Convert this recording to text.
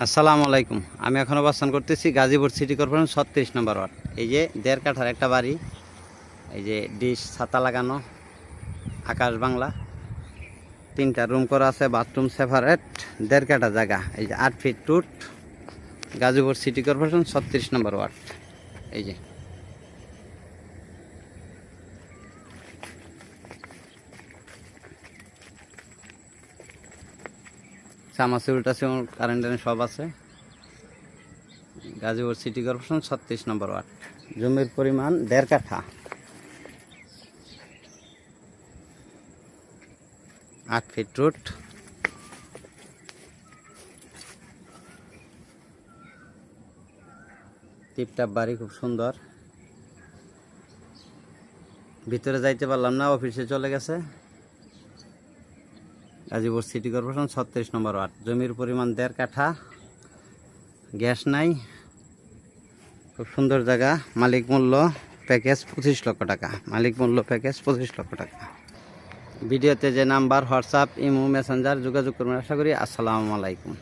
আসসালামু আলাইকুম। আমি এখন অবস্থান করতেছি গাজীপুর সিটি কর্পোরেশন ৩৬ নম্বর ওয়ার্ড। এই যে ১.৫ কাঠার একটা বাড়ি, এই যে ডিশ ছাতা লাগানো, আকাশ বাংলা, ৩টা রুম করা আছে, বাথরুম সেপারেট, ১.৫ কাঠা জায়গা। এই যে ৮ ফিট টুট, গাজীপুর সিটি কর্পোরেশন ৩৬ নম্বর ওয়ার্ড। এই যে চামাচুর কারেন্ট সব আছে। গাজীপুর সিটি কর্পোরেশন ৩৬ নম্বর ওয়ার্ড। জমির পরিমাণ ১.৫ কাঠা, ৮ ফিট রুট। টিপটাপ বাড়ি, খুব সুন্দর। ভিতরে যাইতে পারলাম না, অফিসে চলে গেছে। গাজীপুর সিটি কর্পোরেশন ৩৬ নম্বর ওয়ার্ড। জমির পরিমাণ ১.৫ কাঠা, গ্যাস নাই, খুব সুন্দর জায়গা। মালিক মূল্য প্যাকেজ ২৫ লক্ষ টাকা। মালিক মূল্য প্যাকেজ ২৫ লক্ষ টাকা। ভিডিওতে যে নাম্বার, হোয়াটসঅ্যাপ, ইমো, মেসেঞ্জার যোগাযোগ করবেন। আশা করি। আসসালামু আলাইকুম।